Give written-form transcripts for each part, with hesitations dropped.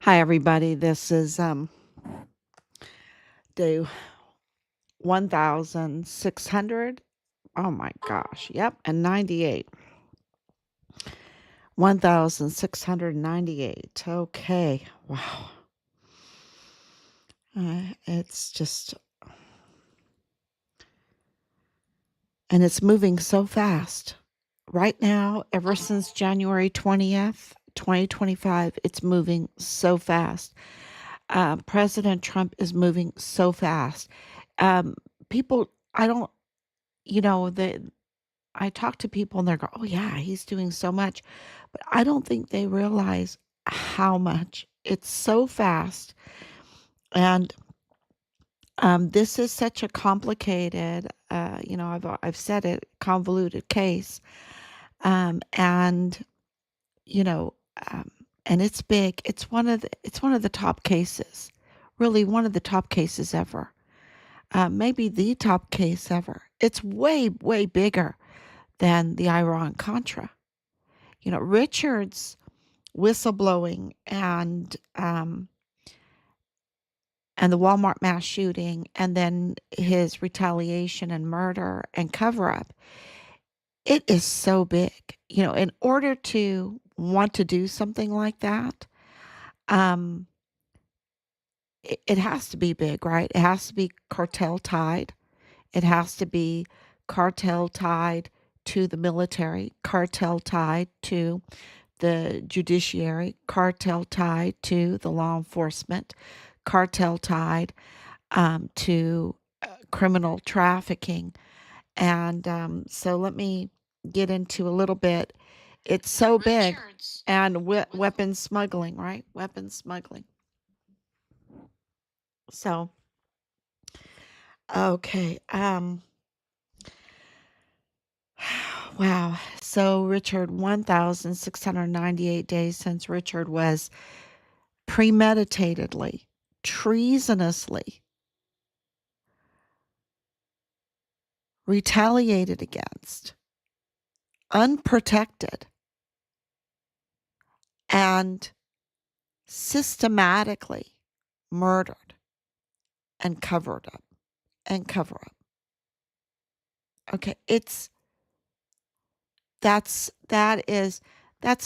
Hi, everybody. This is day 1600. Oh my gosh. Yep. And 98. 1698. Okay. Wow. It's just, and it's moving so fast. Right now, ever since January 20th, 2025, it's moving so fast. President Trump is moving so fast. Um, People, I don't, I talk to people and they go, "Oh yeah, he's doing so much," but I don't think they realize how much. It's so fast, and this is such a complicated, I've said it, convoluted case, and you know, um, and it's big. It's one of the top cases, really one of the top cases ever. Maybe the top case ever. It's way bigger than the Iran Contra. Richard's whistleblowing and the Walmart mass shooting, and then his retaliation and murder and cover up. It is so big. In order to want to do something like that, um, it has to be big, right? It has to be cartel tied. It has to be cartel tied to the military, cartel tied to the judiciary, cartel tied to the law enforcement, cartel tied to criminal trafficking. And so let me get into a little bit. It's so big. And weapons smuggling, right? Weapons smuggling. So, okay. Wow. So, Richard, 1,698 days since Richard was premeditatedly, treasonously retaliated against, unprotected, and systematically murdered and covered up and cover up. Okay, that's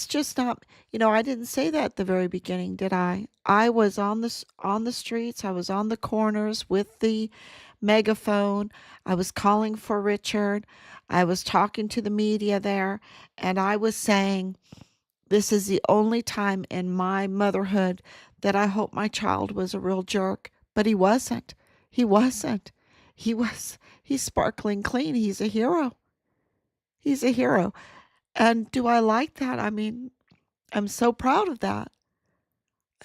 just not, I didn't say that at the very beginning, did I? I was on the streets, I was on the corners with the megaphone. I was calling for Richard. I was talking to the media there, and I was saying, this is the only time in my motherhood that I hope my child was a real jerk, but he wasn't. He wasn't. He's sparkling clean. He's a hero. He's a hero. And do I like that? I mean, I'm so proud of that.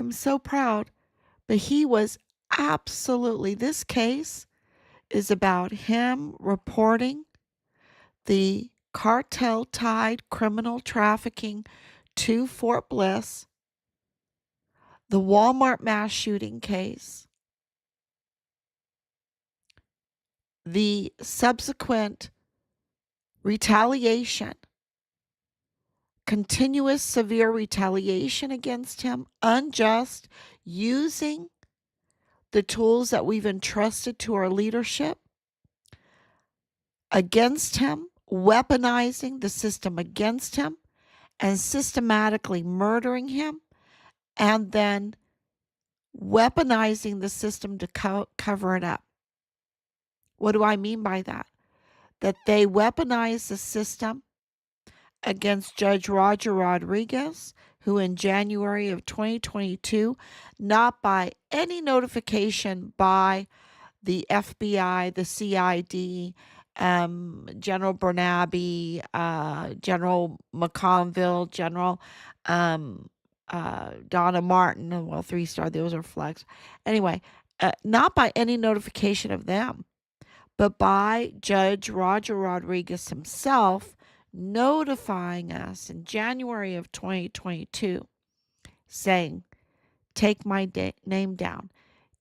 I'm so proud. But he was absolutely, this case is about him reporting the cartel tied criminal trafficking to Fort Bliss, the Walmart mass shooting case, the subsequent retaliation, continuous severe retaliation against him, unjust, using the tools that we've entrusted to our leadership against him, weaponizing the system against him, and systematically murdering him, and then weaponizing the system to cover it up. What do I mean by that? That they weaponize the system against Judge Roger Rodriguez, who in January of 2022, not by any notification by the FBI, the CID, General Bernabe, General McConville, General Donna Martin, well, 3-star, those are flags. Anyway, not by any notification of them, but by Judge Roger Rodriguez himself notifying us in January of 2022, saying, take my name down,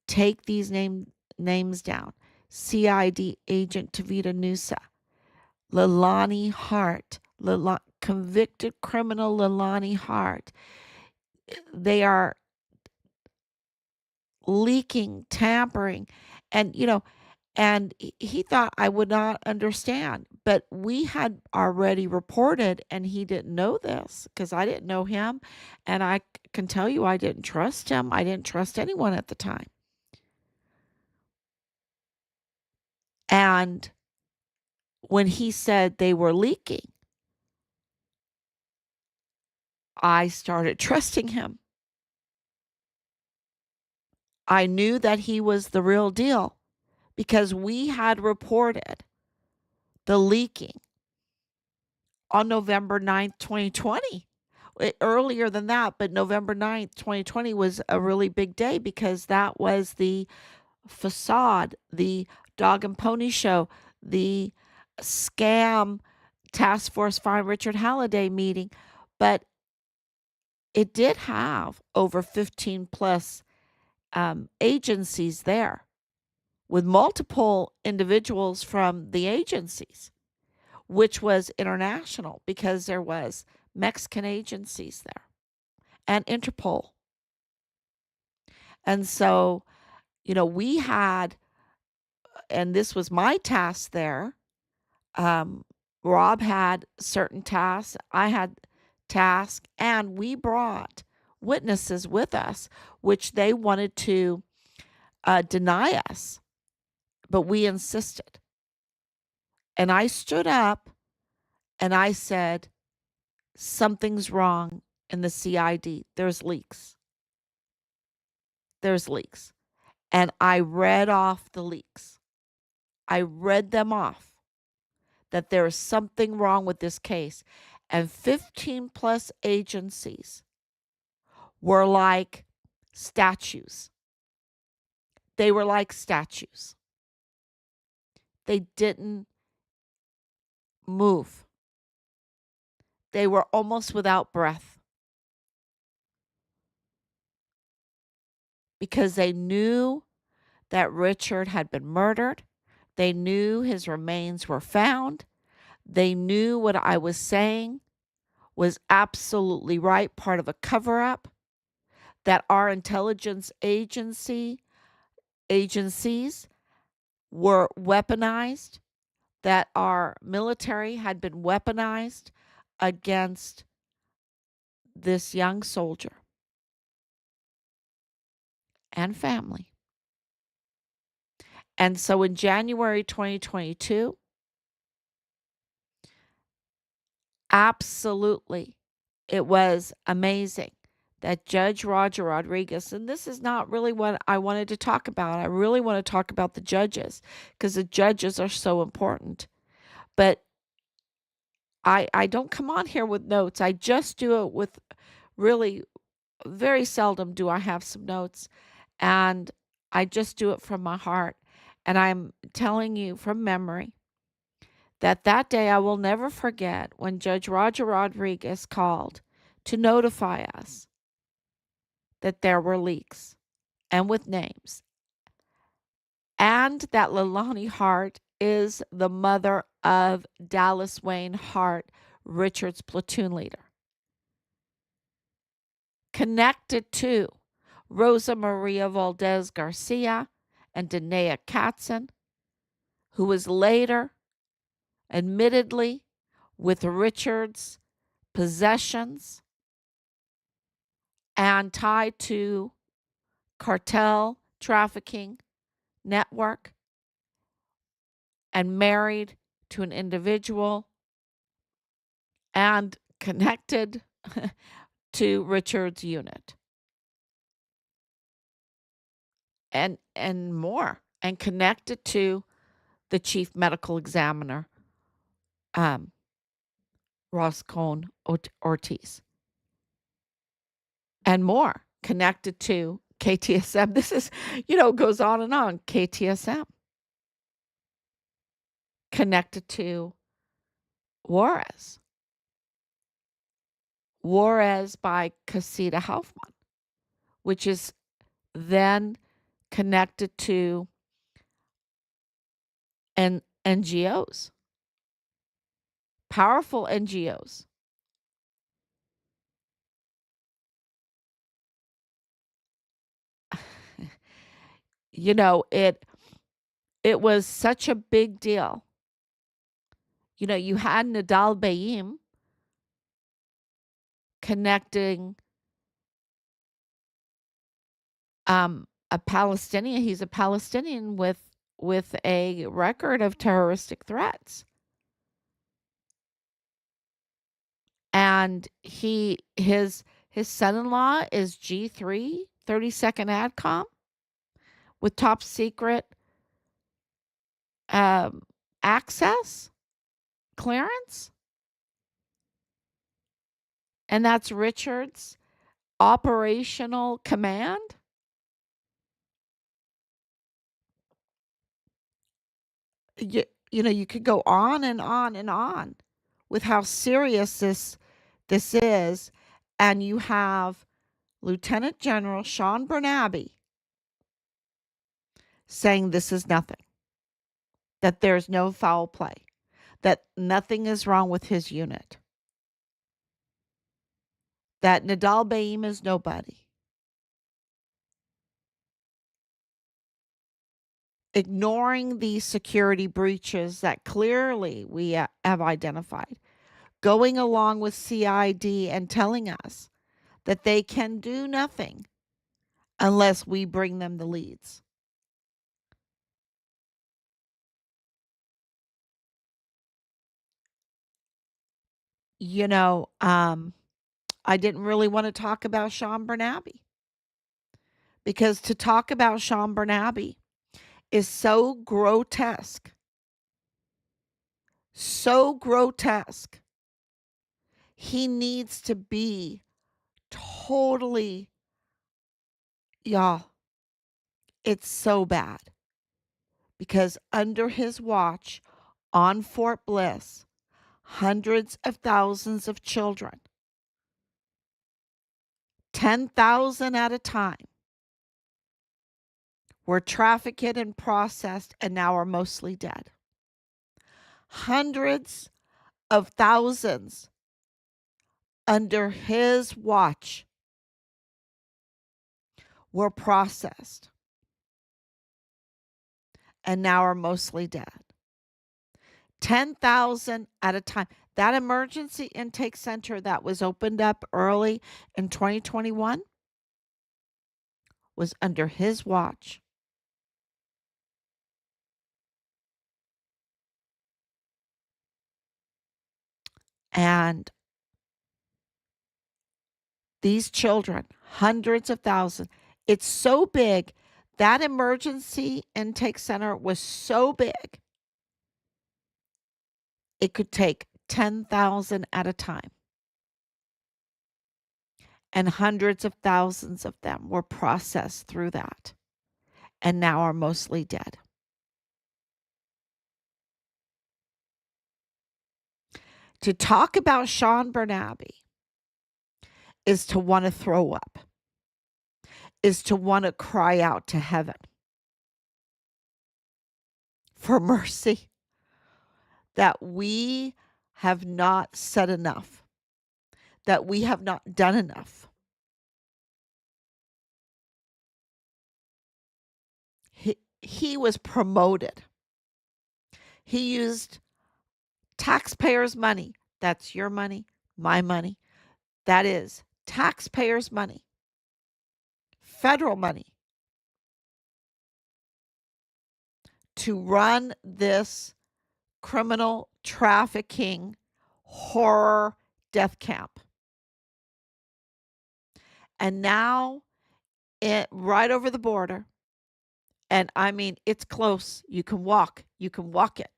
take these names down. CID agent Tavita Nusa, Leilani Hart, convicted criminal Leilani Hart. They are leaking, tampering, and he thought I would not understand. But we had already reported, and he didn't know this because I didn't know him, and I can tell you I didn't trust him. I didn't trust anyone at the time. And when he said they were leaking, I started trusting him. I knew that he was the real deal because we had reported the leaking on November 9th, 2020. Earlier than that, but November 9th, 2020 was a really big day because that was the facade, the dog and pony show, the scam task force find Richard Halliday meeting. But it did have over 15 plus agencies there with multiple individuals from the agencies, which was international because there was Mexican agencies there and Interpol. And so, we had, and this was my task there. Rob had certain tasks, I had tasks, and we brought witnesses with us, which they wanted to deny us, but we insisted. And I stood up and I said, something's wrong in the CID. There's leaks. There's leaks. And I read off the leaks. I read them off that there is something wrong with this case. And 15 plus agencies were like statues. They were like statues. They didn't move. They were almost without breath because they knew that Richard had been murdered. They knew his remains were found. They knew what I was saying was absolutely right, part of a cover up, that our intelligence agencies were weaponized, that our military had been weaponized against this young soldier and family. And so in January 2022, absolutely, it was amazing that Judge Roger Rodriguez, and this is not really what I wanted to talk about. I really want to talk about the judges because the judges are so important. But I don't come on here with notes. I just do it with really very seldom do I have some notes, and I just do it from my heart. And I'm telling you from memory that day I will never forget when Judge Roger Rodriguez called to notify us that there were leaks and with names, and that Leilani Hart is the mother of Dallas Wayne Hart, Richard's platoon leader, connected to Rosa Maria Valdez Garcia and Danae Katzen, who was later, admittedly, with Richard's possessions and tied to cartel trafficking network and married to an individual and connected to Richard's unit and more, and connected to the chief medical examiner, um, Roscoe Ortiz, and more, connected to KTSM. This is, goes on and on. KTSM, connected to Juarez. Juarez by Casita Hoffman, which is then connected to NGOs, powerful NGOs. You know, it was such a big deal. You know, you had Nadal Bayim connecting a Palestinian. He's a Palestinian with a record of terroristic threats. And his son-in-law is G3, 32nd ADCOM with top secret um, access clearance. And that's Richard's operational command. You, you know, you could go on and on and on with how serious this is. And you have Lieutenant General Sean Bernabe saying this is nothing, that there's no foul play, that nothing is wrong with his unit, that Nadal Baim is nobody. Ignoring these security breaches that clearly we have identified, going along with CID and telling us that they can do nothing unless we bring them the leads. You know, I didn't really want to talk about Sean Bernabe because to talk about Sean Bernabe is so grotesque. So grotesque. He needs to be totally, y'all, it's so bad because under his watch on Fort Bliss, hundreds of thousands of children, 10,000 at a time, were trafficked and processed and now are mostly dead. Hundreds of thousands under his watch were processed and now are mostly dead. 10,000 at a time. That emergency intake center that was opened up early in 2021 was under his watch. And these children, hundreds of thousands, it's so big. That emergency intake center was so big, it could take 10,000 at a time. And hundreds of thousands of them were processed through that and now are mostly dead. To talk about Sean Bernabe is to want to throw up, is to want to cry out to heaven for mercy, that we have not said enough, that we have not done enough. He was promoted. He used taxpayers' money. That's your money, my money. That is taxpayers' money, federal money, to run this criminal trafficking horror death camp. And now right over the border, and I mean, it's close. You can walk it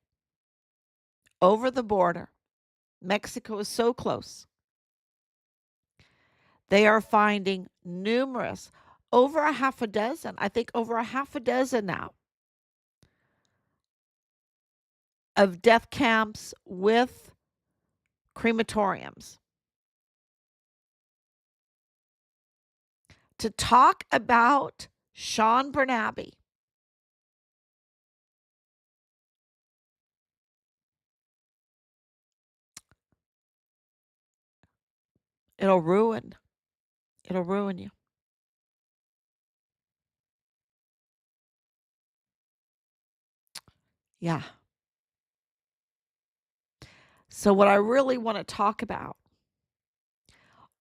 over the border. Mexico is so close. They are finding numerous, over a half a dozen, I think over a half a dozen now, of death camps with crematoriums. To talk about Sean Bernabe, it'll ruin you. Yeah. So, what I really want to talk about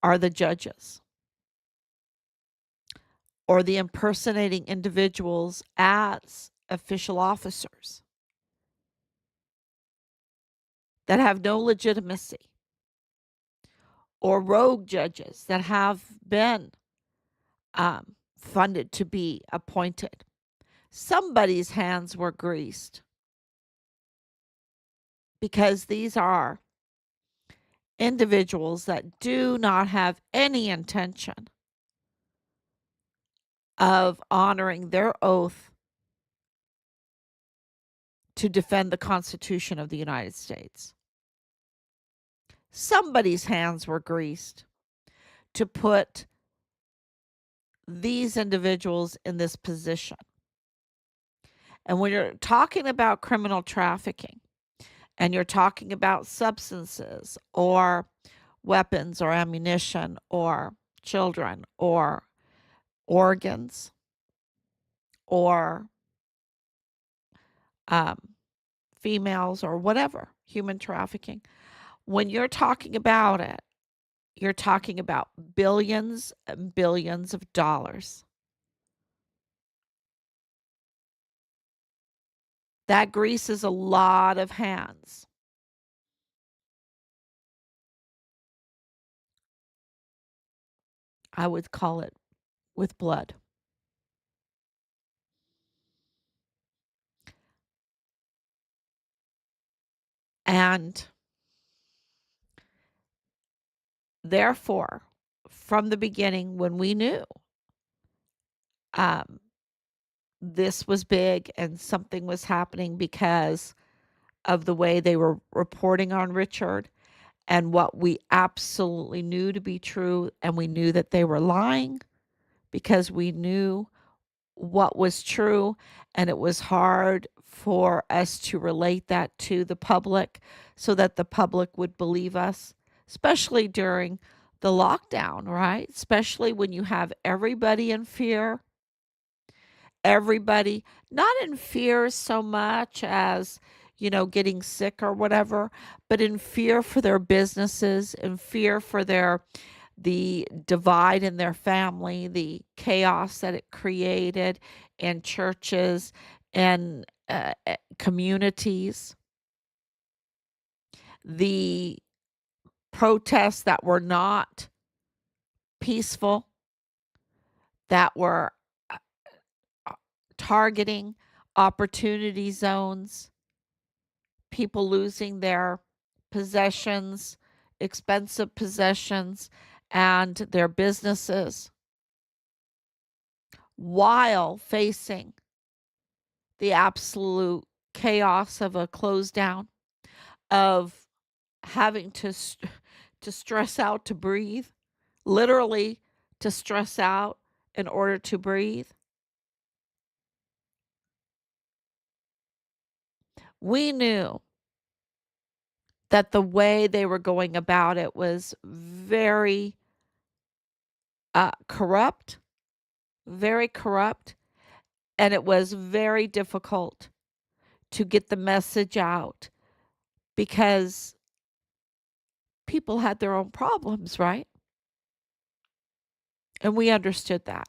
are the judges or the impersonating individuals as official officers that have no legitimacy, or rogue judges that have been funded to be appointed. Somebody's hands were greased because these are individuals that do not have any intention of honoring their oath to defend the Constitution of the United States. Somebody's hands were greased to put these individuals in this position. And when you're talking about criminal trafficking and you're talking about substances or weapons or ammunition or children or organs or um, females or whatever, human trafficking, when you're talking about it, you're talking about billions and billions of dollars. That greases a lot of hands. I would call it with blood. And therefore, from the beginning, when we knew um, this was big and something was happening because of the way they were reporting on Richard and what we absolutely knew to be true, and we knew that they were lying because we knew what was true, and it was hard for us to relate that to the public so that the public would believe us, especially during the lockdown, right? Especially when you have everybody in fear, everybody not in fear so much as getting sick or whatever, but in fear for their businesses, in fear for the divide in their family, the chaos that it created in churches and communities, the protests that were not peaceful, that were uh, targeting opportunity zones, people losing their possessions, expensive possessions, and their businesses while facing the absolute chaos of a close down, of having to stress out to breathe, literally to stress out in order to breathe. We knew that the way they were going about it was very corrupt, very corrupt, and it was very difficult to get the message out because people had their own problems, right? And we understood that.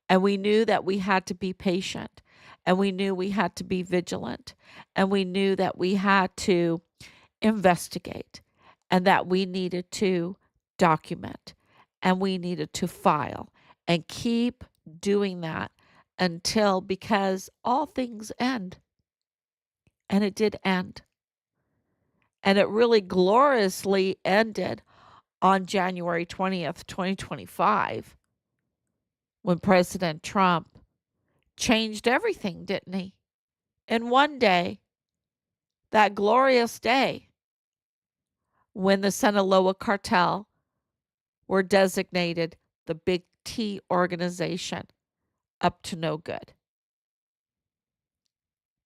And we knew that we had to be patient. And we knew we had to be vigilant. And we knew that we had to investigate and that we needed to document and we needed to file and keep doing that until, because all things end. And it did end. And it really gloriously ended on January 20th, 2025, when President Trump changed everything, didn't he? In one day, that glorious day, when the Sinaloa cartel were designated the Big T organization, up to no good.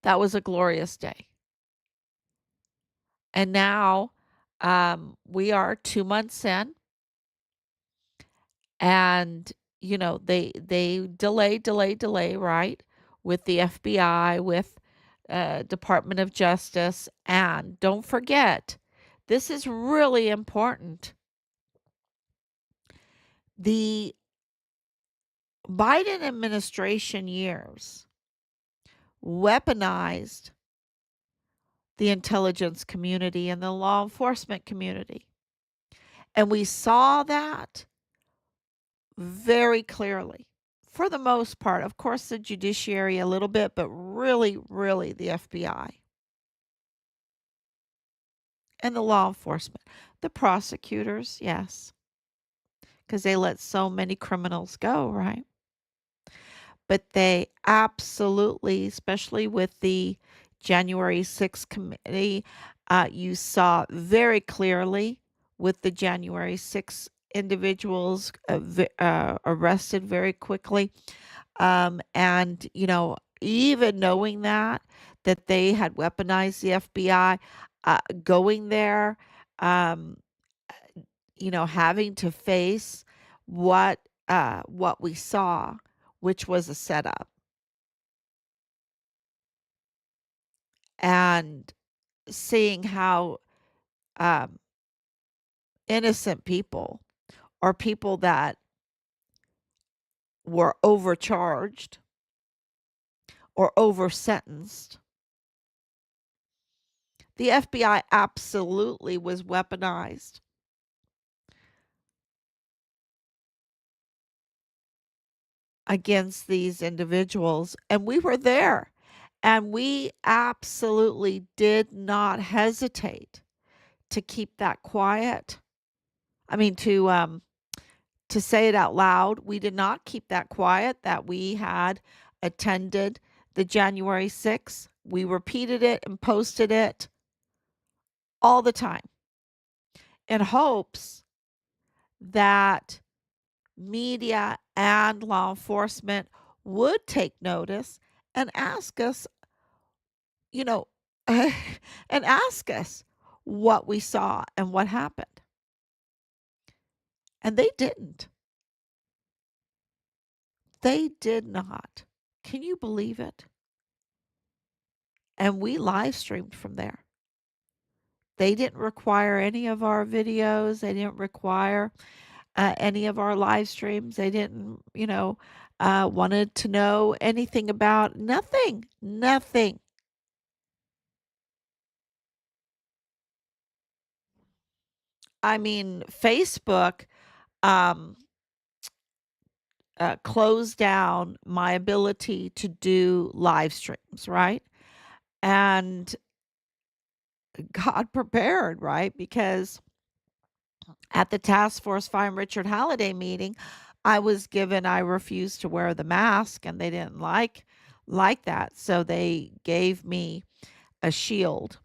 That was a glorious day. And now we are 2 months in, and they delay, right, with the FBI, with Department of Justice. And don't forget, this is really important. The Biden administration years weaponized the intelligence community and the law enforcement community. And we saw that very clearly. For the most part, of course, the judiciary a little bit, but really, really the FBI and the law enforcement. The prosecutors, yes, because they let so many criminals go, right? But they absolutely, especially with the January 6th committee, you saw very clearly with the January 6th individuals arrested very quickly. And, even knowing that they had weaponized the FBI, going there, um, having to face what we saw, which was a setup, and seeing how um, innocent people or people that were overcharged or over sentenced. The FBI absolutely was weaponized against these individuals, and we were there, and we absolutely did not hesitate to keep that quiet. I mean, to say it out loud. We did not keep that quiet that we had attended the January 6th. We repeated it and posted it all the time in hopes that media and law enforcement would take notice and ask us, you know, and ask us what we saw and what happened. And they didn't. They did not. Can you believe it? And we live streamed from there. They didn't require any of our videos. They didn't require any of our live streams. They didn't, wanted to know anything about nothing, nothing. I mean, Facebook um, closed down my ability to do live streams, right? And God prepared, right? Because at the Task Force Find Richard Halliday meeting, I refused to wear the mask, and they didn't like that. So they gave me a shield.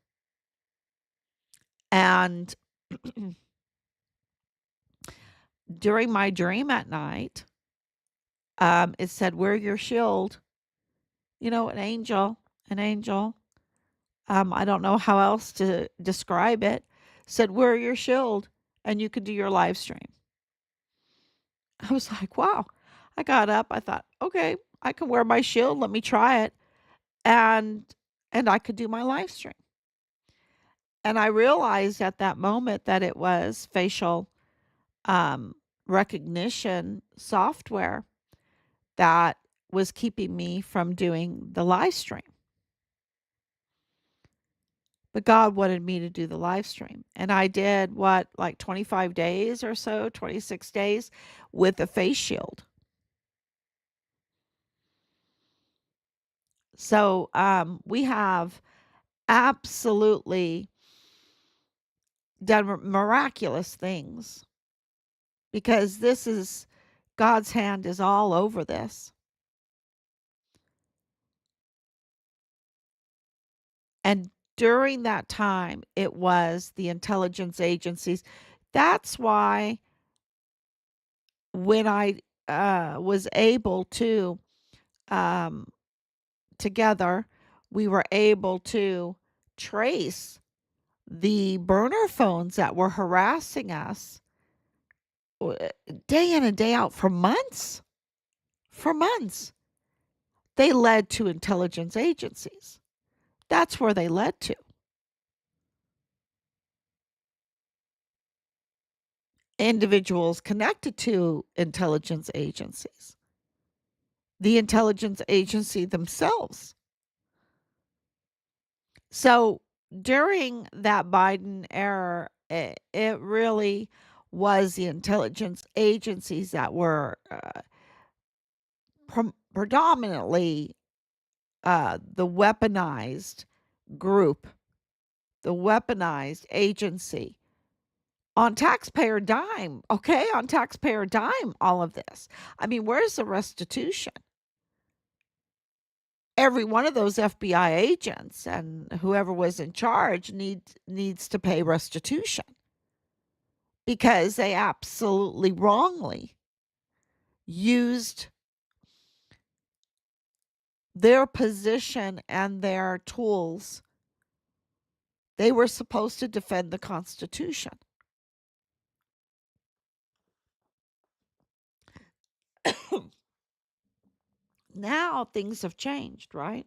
And during my dream at night, it said, "Wear your shield." An angel, an angel. I don't know how else to describe it. Said, "Wear your shield, and you can do your live stream." I was like, "Wow." I got up. I thought, "Okay, I can wear my shield. Let me try it." And I could do my live stream. And I realized at that moment that it was facial um, recognition software that was keeping me from doing the live stream. But God wanted me to do the live stream. And I did like 25 days or so, 26 days with a face shield. So we have absolutely done miraculous things, because this is God's hand is all over this. And during that time, it was the intelligence agencies. That's why when I was able to, um, together, we were able to trace the burner phones that were harassing us day in and day out for months. For months. They led to intelligence agencies. That's where they led to. Individuals connected to intelligence agencies, the intelligence agency themselves. So during that Biden era, it really was the intelligence agencies that were predominantly the weaponized group, the weaponized agency on taxpayer dime. Okay, on taxpayer dime, all of this. I mean, where's the restitution? Every one of those FBI agents and whoever was in charge needs to pay restitution because they absolutely wrongly used their position and their tools. They were supposed to defend the Constitution. Now things have changed, right?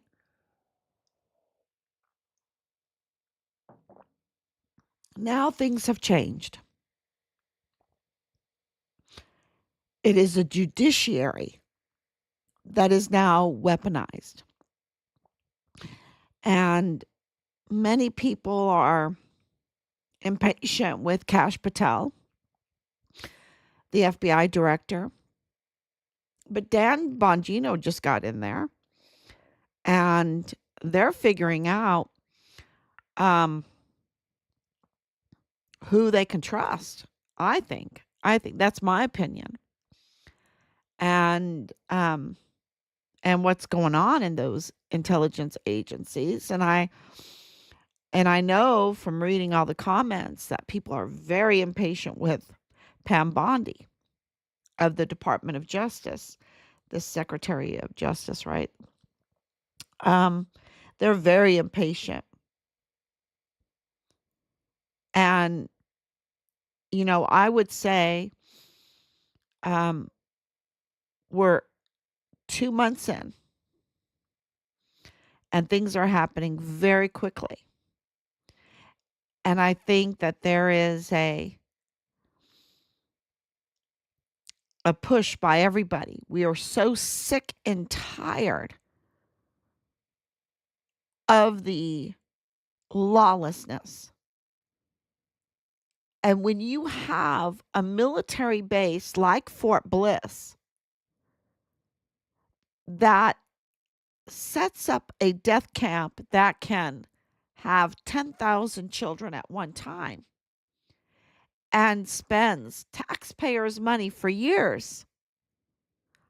Now things have changed. It is a judiciary that is now weaponized. And many people are impatient with Kash Patel, the FBI director. But Dan Bongino just got in there and they're figuring out who they can trust. I think that's my opinion. And what's going on in those intelligence agencies. And I know from reading all the comments that people are very impatient with Pam Bondi of the Department of Justice, the Secretary of Justice, right? They're very impatient. And, I would say we're 2 months in and things are happening very quickly. And I think that there is a push by everybody. We are so sick and tired of the lawlessness. And when you have a military base like Fort Bliss that sets up a death camp that can have 10,000 children at one time and spends taxpayers' money for years,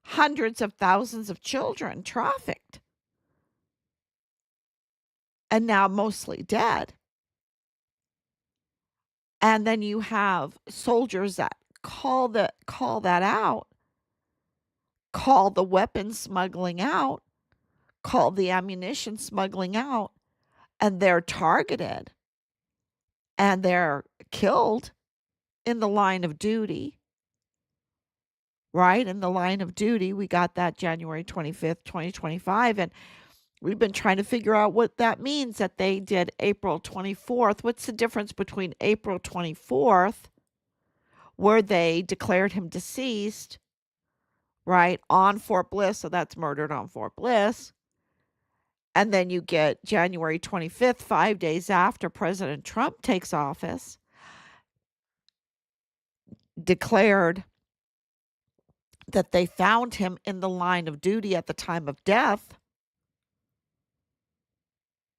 hundreds of thousands of children trafficked, and now mostly dead. And then you have soldiers that call that out, call the weapons smuggling out, call the ammunition smuggling out, and they're targeted and they're killed in the line of duty. Right? In the line of duty, we got that January 25th, 2025. And we've been trying to figure out what that means that they did April 24th. What's the difference between April 24th, where they declared him deceased, right, on Fort Bliss? So that's murdered on Fort Bliss. And then you get January 25th, 5 days after President Trump takes office, declared that they found him in the line of duty at the time of death,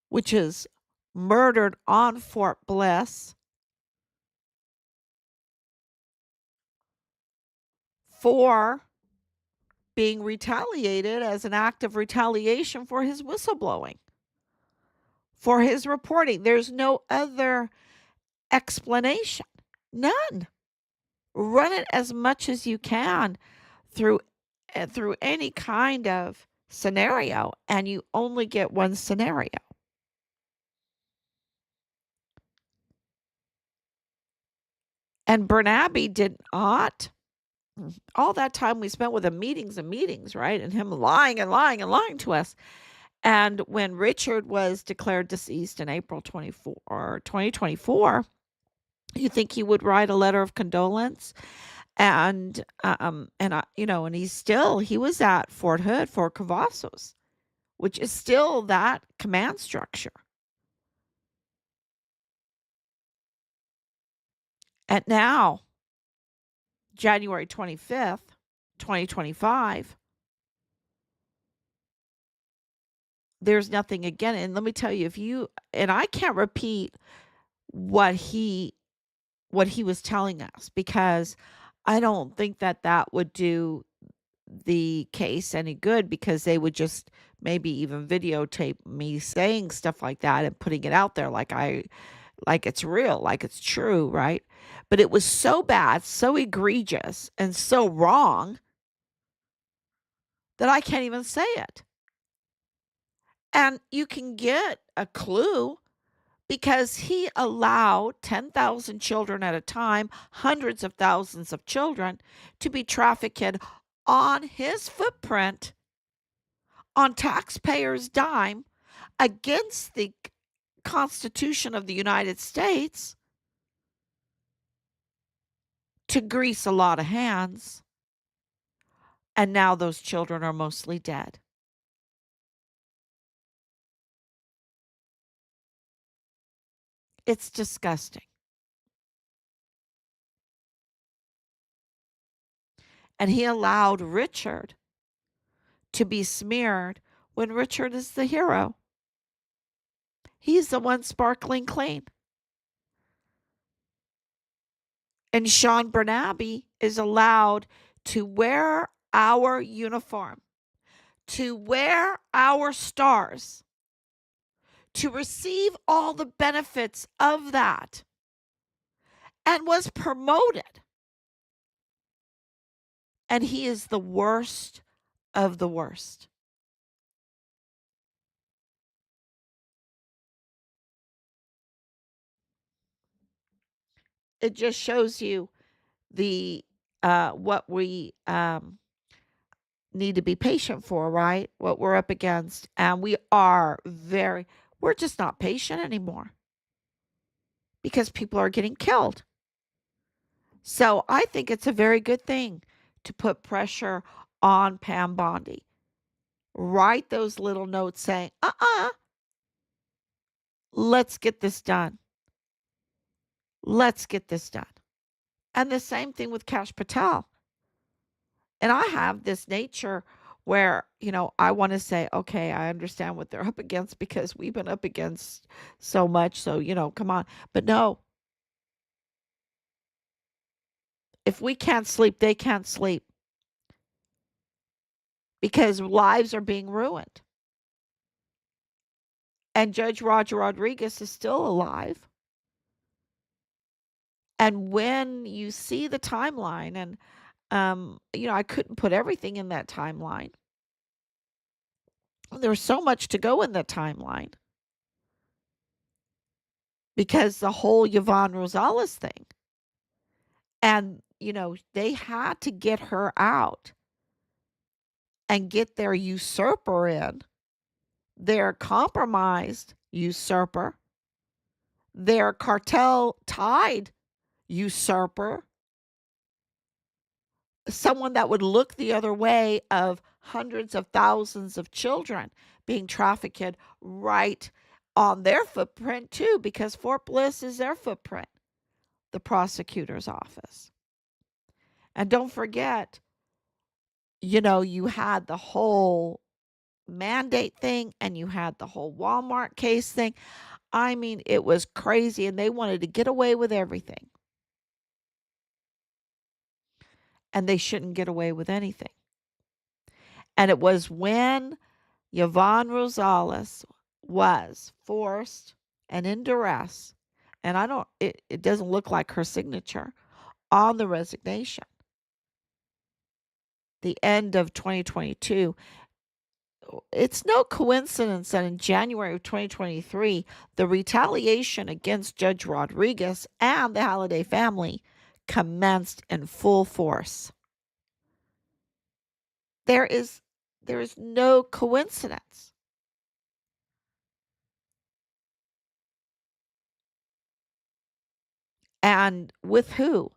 which is murdered on Fort Bliss for being retaliated as an act of retaliation for his whistleblowing, for his reporting. There's no other explanation. None. Run it as much as you can through any kind of scenario, and you only get one scenario. And Bernabe did not. All that time we spent with him, meetings and meetings, right? And him lying and lying and lying to us. And when Richard was declared deceased in April 24 or 2024, you think he would write a letter of condolence? And he was at Fort Hood, Fort Cavazos, which is still that command structure. And now, January 25th, 2025, there's nothing again. And let me tell you, and I can't repeat what he was telling us, because I don't think that would do the case any good, because they would just maybe even videotape me saying stuff like that and putting it out there like it's real, like it's true, right? But it was so bad, so egregious, and so wrong that I can't even say it. And you can get a clue, because he allowed 10,000 children at a time, hundreds of thousands of children, to be trafficked on his footprint, on taxpayers' dime, against the Constitution of the United States, to grease a lot of hands. And now those children are mostly dead. It's disgusting. And he allowed Richard to be smeared when Richard is the hero. He's the one sparkling clean. And Sean Bernabe is allowed to wear our uniform, to wear our stars, to receive all the benefits of that, and was promoted. And he is the worst of the worst. It just shows you the what we need to be patient for, right? What we're up against. And we're just not patient anymore, because people are getting killed. So I think it's a very good thing to put pressure on Pam Bondi. Write those little notes saying, let's get this done. Let's get this done. And the same thing with Kash Patel. And I have this nature where, I want to say, okay, I understand what they're up against, because we've been up against so much. So, come on. But no, if we can't sleep, they can't sleep, because lives are being ruined. And Judge Roger Rodriguez is still alive. And when you see the timeline, and, I couldn't put everything in that timeline. There's so much to go in that timeline, because the whole Yvonne Rosales thing. And, they had to get her out and get their usurper in, their compromised usurper, their cartel tied usurper, someone that would look the other way of hundreds of thousands of children being trafficked right on their footprint too, because Fort Bliss is their footprint, the prosecutor's office. And don't forget, you had the whole mandate thing, and you had the whole Walmart case thing. I mean, it was crazy, and they wanted to get away with everything. And they shouldn't get away with anything. And it was when Yvonne Rosales was forced and in duress, and it doesn't look like her signature on the resignation, the end of 2022. It's no coincidence that in January of 2023, the retaliation against Judge Rodriguez and the Halliday family commenced in full force. There is no coincidence. And with who?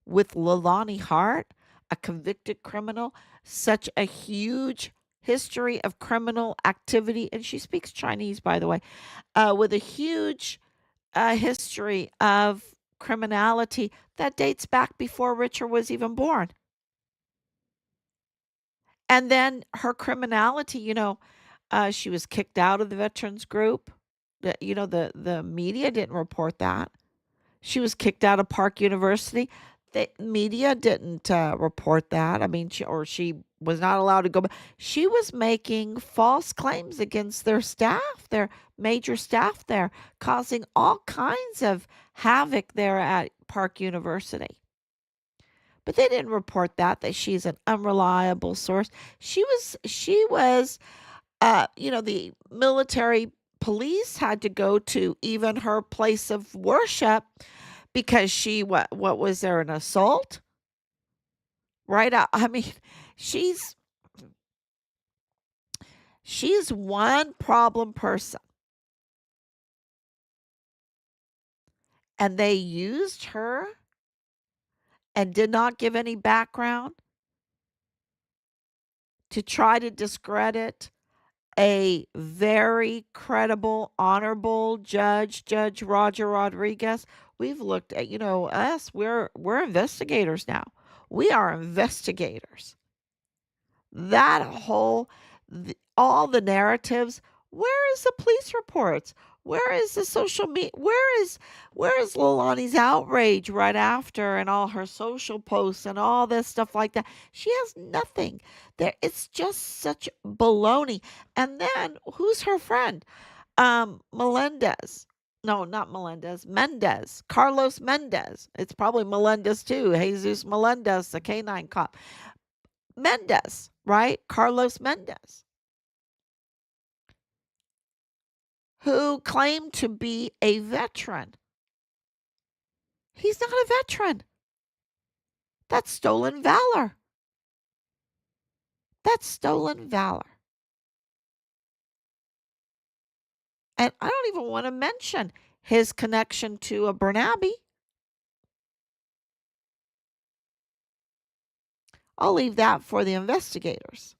With Leilani Hart, a convicted criminal, such a huge history of criminal activity. And she speaks Chinese, by the way, with a huge history of criminality that dates back before Richard was even born. And then her criminality, she was kicked out of the veterans group. The media didn't report that. She was kicked out of Park University. The media didn't report that. I mean, she was not allowed to go back. She was making false claims against their staff, their major staff there, causing all kinds of havoc there at Park University. But they didn't report that she's an unreliable source. She was the military police had to go to even her place of worship because what was there, an assault? Right? I mean, she's she's one problem person, and they used her and did not give any background to try to discredit a very credible, honorable judge, Judge Roger Rodriguez. We've looked at, us, we're investigators now. We are investigators. That whole all the narratives, where is the police reports? Where is the social media? Where is Leilani's outrage right after and all her social posts and all this stuff like that? She has nothing. It's just such baloney. And then who's her friend? Melendez. No, not Melendez. Mendez. Carlos Mendez. It's probably Melendez too. Jesus Melendez, the canine cop. Mendez, right? Carlos Mendez, who claimed to be a veteran. He's not a veteran. That's stolen valor. That's stolen valor. And I don't even want to mention his connection to a Bernabe. I'll leave that for the investigators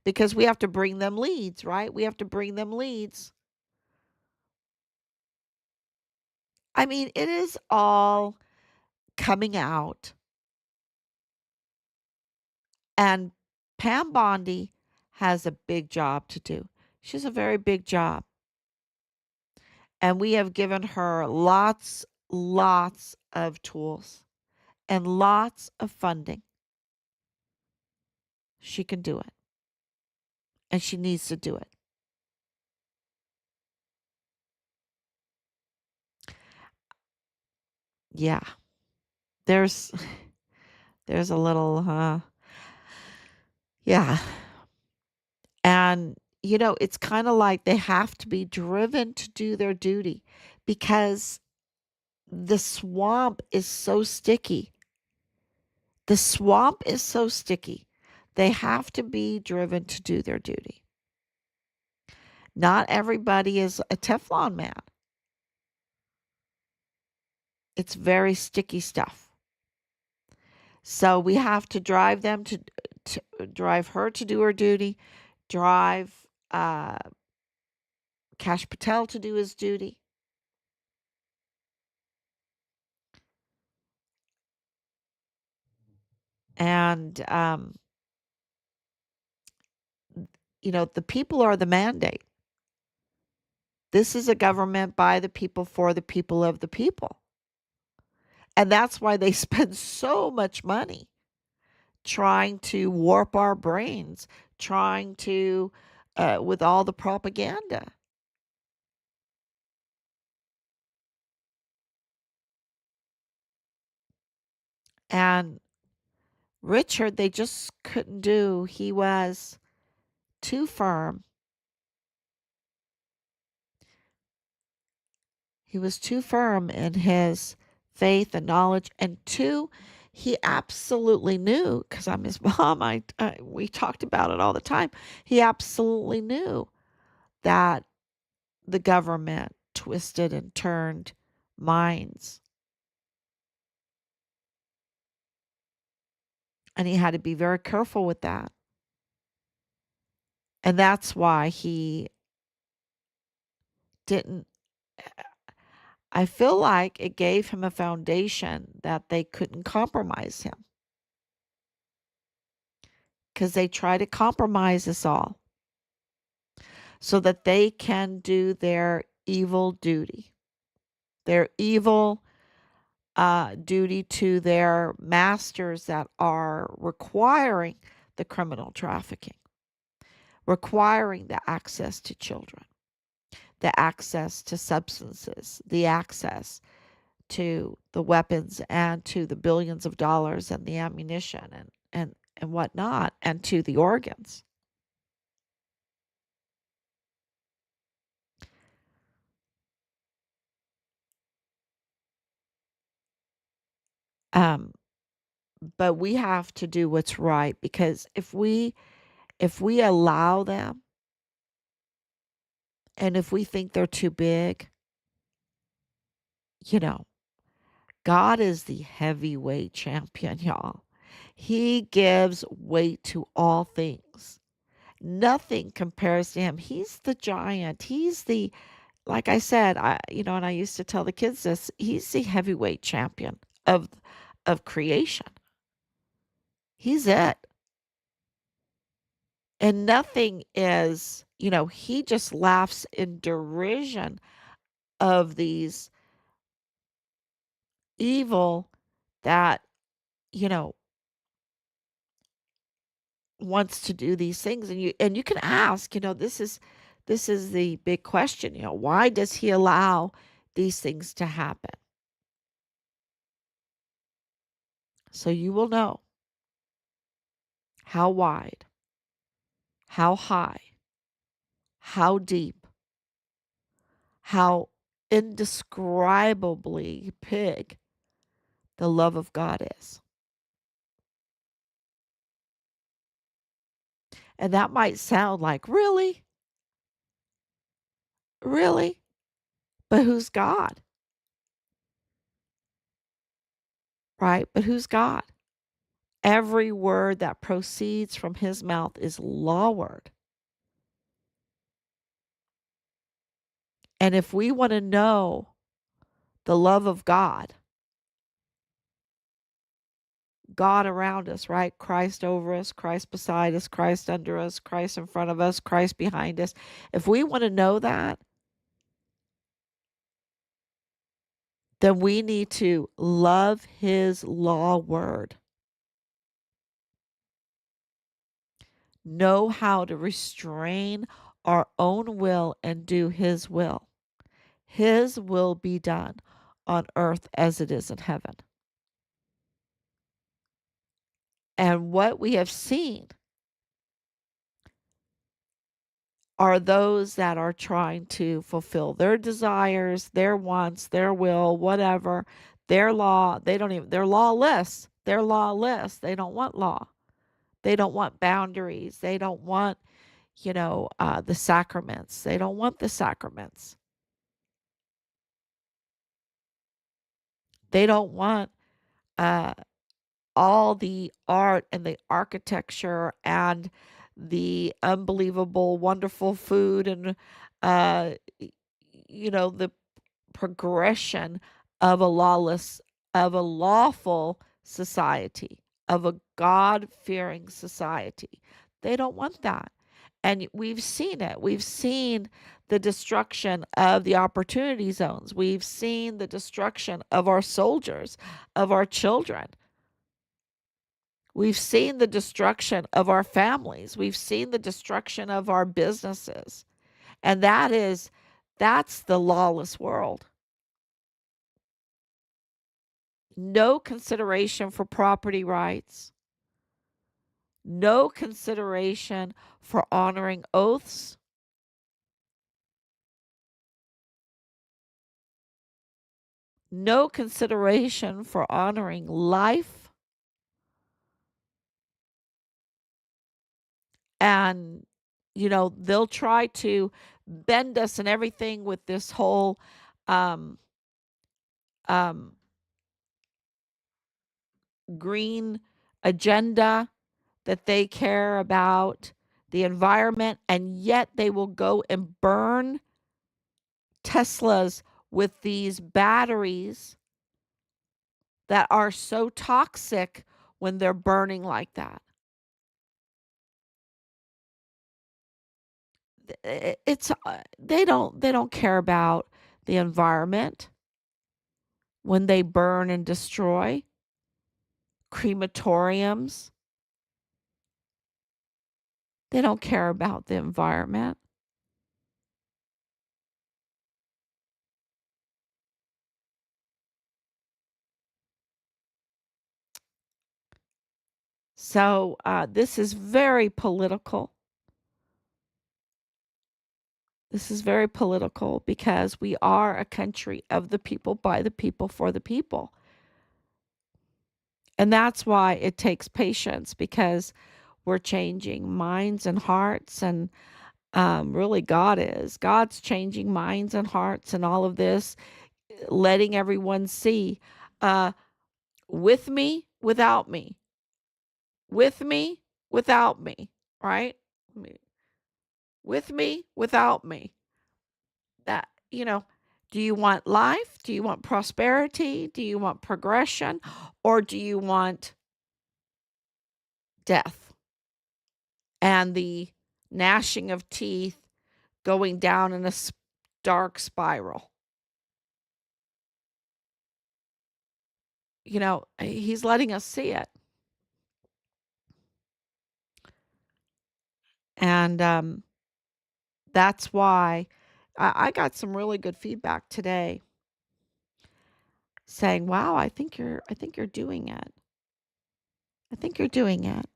because we have to bring them leads, right? We have to bring them leads. I mean, it is all coming out. And Pam Bondi has a big job to do. She has a very big job. And we have given her lots of tools and lots of funding. She can do it. And she needs to do it. Yeah. There's there's a little yeah. And it's kind of like they have to be driven to do their duty because the swamp is so sticky. The swamp is so sticky. They have to be driven to do their duty. Not everybody is a Teflon man. It's very sticky stuff. So we have to drive them to drive her to do her duty, drive Cash Patel to do his duty. And, the people are the mandate. This is a government by the people, for the people, of the people. And that's why they spend so much money trying to warp our brains, trying to, with all the propaganda. And Richard, they just couldn't do. He was too firm. He was too firm in his faith and knowledge. And two, he absolutely knew, because I'm his mom, we talked about it all the time. He absolutely knew that the government twisted and turned minds. And he had to be very careful with that. And that's why he didn't, I feel like it gave him a foundation that they couldn't compromise him. Because they try to compromise us all so that they can do their evil duty, their evil duty to their masters that are requiring the criminal trafficking, requiring the access to children, the access to substances, the access to the weapons and to the billions of dollars and the ammunition and whatnot, and to the organs. Um, but we have to do what's right, because if we allow them, and if we think they're too big, you know, God is the heavyweight champion, y'all. He gives weight to all things. Nothing compares to him. He's the giant. He's the, like I said, and I used to tell the kids this, he's the heavyweight champion of creation. He's it. And nothing is, he just laughs in derision of these evil that, you know, wants to do these things. And you can ask, this is the big question, why does he allow these things to happen? So you will know how wide, how high, how deep, how indescribably big the love of God is. And that might sound like, really? Really? But who's God? Right? But who's God? Every word that proceeds from his mouth is law word. And if we want to know the love of God, God around us, right? Christ over us, Christ beside us, Christ under us, Christ in front of us, Christ behind us. If we want to know that, then we need to love his law word. Know how to restrain our own will and do his will. His will be done on earth as it is in heaven. And what we have seen are those that are trying to fulfill their desires, their wants, their will, whatever, their law. They're lawless. They're lawless. They don't want law. They don't want boundaries. They don't want, the sacraments. They don't want the sacraments. They don't want uh, all the art and the architecture and the unbelievable, wonderful food and, uh, the progression of of a lawful society, of a God fearing society. They don't want that. And we've seen it. We've seen the destruction of the opportunity zones. We've seen the destruction of our soldiers, of our children. We've seen the destruction of our families. We've seen the destruction of our businesses. And that's the lawless world. No consideration for property rights, no consideration for honoring oaths, no consideration for honoring life, and they'll try to bend us and everything with this whole um, um, green agenda, that they care about the environment, and yet they will go and burn Teslas with these batteries that are so toxic when they're burning like that. They don't care about the environment when they burn and destroy crematoriums. They don't care about the environment. So this is very political. This is very political because we are a country of the people, by the people, for the people. And that's why it takes patience, because we're changing minds and hearts. And really, God's changing minds and hearts and all of this, letting everyone see, uh, with me, without me, with me, without me, right? With me, without me. That, do you want life? Do you want prosperity? Do you want progression? Or do you want death and the gnashing of teeth going down in a dark spiral? He's letting us see it. And that's why I got some really good feedback today saying, "Wow, I think you're doing it. I think you're doing it.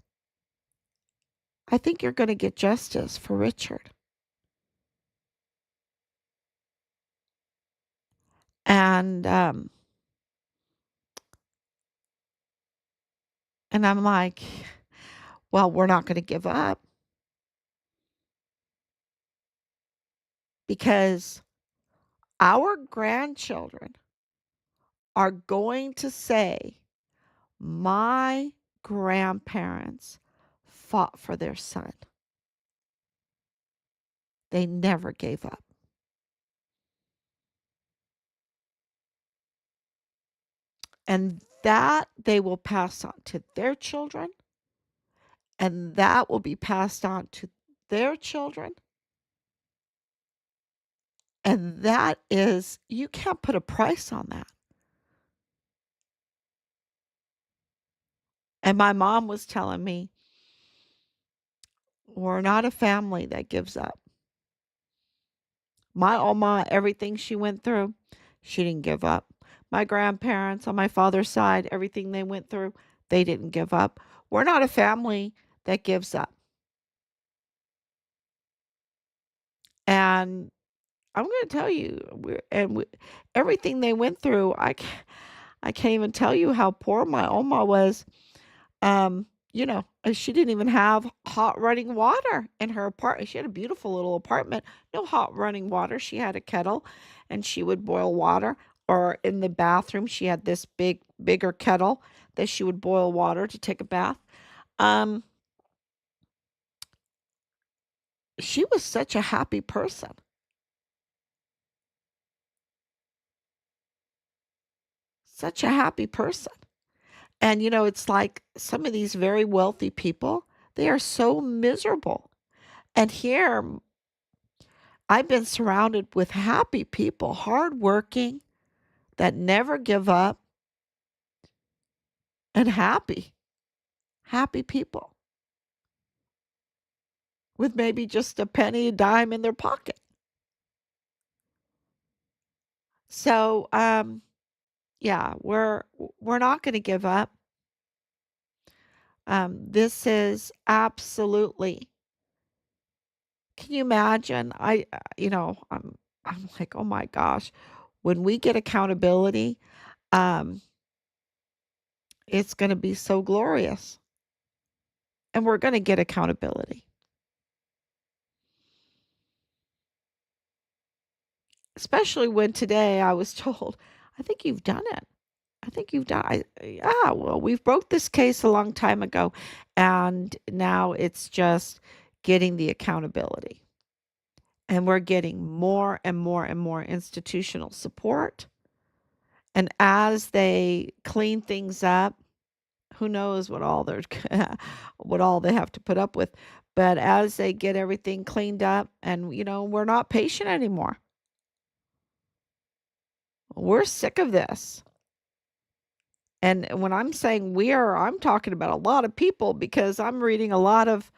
I think you're going to get justice for Richard." And I'm like, "Well, we're not going to give up, because our grandchildren are going to say my grandparents fought for their son. They never gave up." And that they will pass on to their children, and that will be passed on to their children. And that is, you can't put a price on that. And my mom was telling me, we're not a family that gives up. My Oma, everything she went through, she didn't give up. My grandparents on my father's side, everything they went through, they didn't give up. We're not a family that gives up. And I'm going to tell you, everything they went through, I can't even tell you how poor my Oma was. She didn't even have hot running water in her apartment. She had a beautiful little apartment, no hot running water. She had a kettle, and she would boil water. Or in the bathroom, she had this bigger kettle that she would boil water to take a bath. Um, she was such a happy person, such a happy person. And it's like some of these very wealthy people, they are so miserable. And here, I've been surrounded with happy people, hardworking, that never give up, and happy people with maybe just a penny, a dime in their pocket. So, yeah, we're not going to give up. This is absolutely. Can you imagine? I'm like, oh my gosh, when we get accountability, um, it's going to be so glorious, and we're going to get accountability. especially when today I was told, I think you've done it. I think you've done. Yeah, well, we've broke this case a long time ago, and now it's just getting the accountability. And we're getting more and more and more institutional support. And as they clean things up, who knows what all they're what all they have to put up with. But as they get everything cleaned up, and we're not patient anymore. We're sick of this. And when I'm saying I'm talking about a lot of people because I'm reading a lot of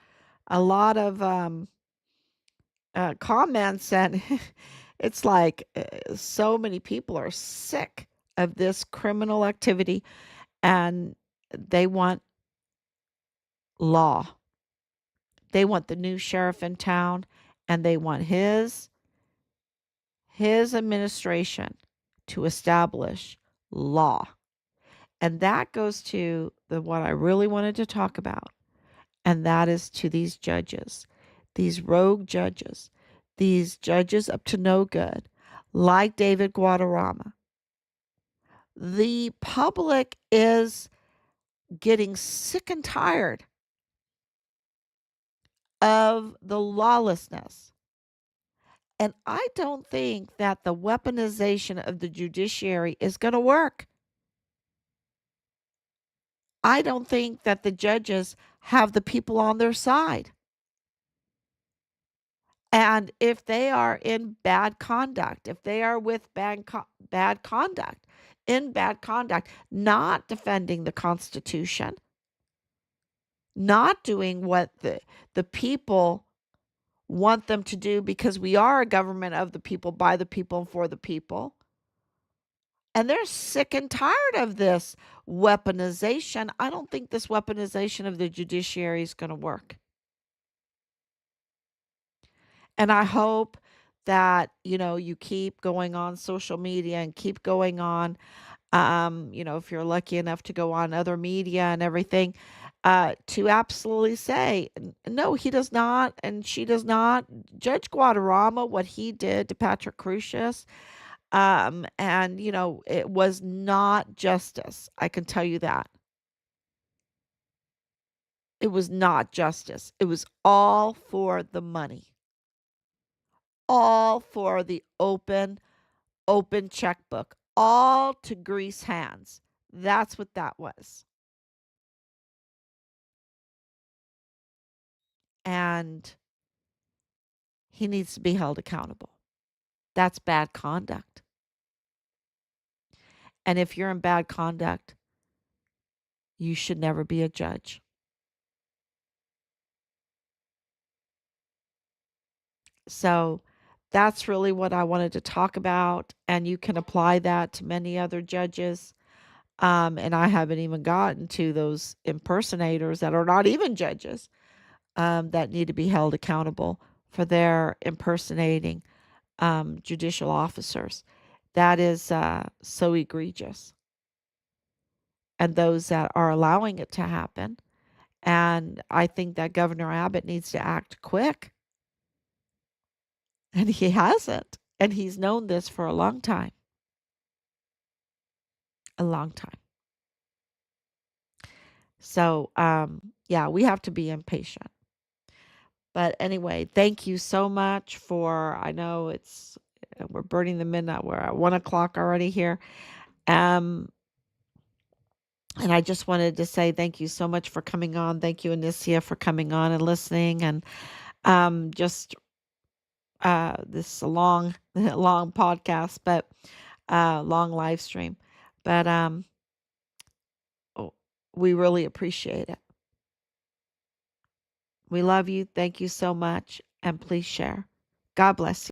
comments, and it's like so many people are sick of this criminal activity, and they want law. They want the new sheriff in town, and they want his administration to establish law. And that goes to the what I really wanted to talk about, and that is to these judges, these rogue judges, these judges up to no good, like David Guadarrama. The public is getting sick and tired of the lawlessness. And I don't think that the weaponization of the judiciary is going to work. I don't think that the judges have the people on their side. And if they are in bad conduct, if they are with bad conduct, in bad conduct, not defending the Constitution, not doing what the people want them to do, because we are a government of the people, by the people, and for the people. And they're sick and tired of this weaponization. I don't think this weaponization of the judiciary is going to work. And I hope that, you keep going on social media and keep going on, if you're lucky enough to go on other media and everything, to absolutely say, no, he does not, and she does not. Judge Guadarrama, what he did to Patrick Crucius, and, it was not justice. I can tell you that. It was not justice. It was all for the money, all for the open checkbook, all to grease hands. That's what that was. And he needs to be held accountable. That's bad conduct. And if you're in bad conduct, you should never be a judge. So that's really what I wanted to talk about. And you can apply that to many other judges. And I haven't even gotten to those impersonators that are not even judges, that need to be held accountable for their impersonating judicial officers. That is so egregious. And those that are allowing it to happen. And I think that Governor Abbott needs to act quick. And he hasn't. And he's known this for a long time. A long time. So, yeah, we have to be impatient. But anyway, thank you so much I know we're burning the midnight. We're at 1 o'clock already here. Um, and I just wanted to say thank you so much for coming on. Thank you, Anicia, for coming on and listening. And just this long, long podcast, but long live stream. But oh, we really appreciate it. We love you. Thank you so much. And please share. God bless you.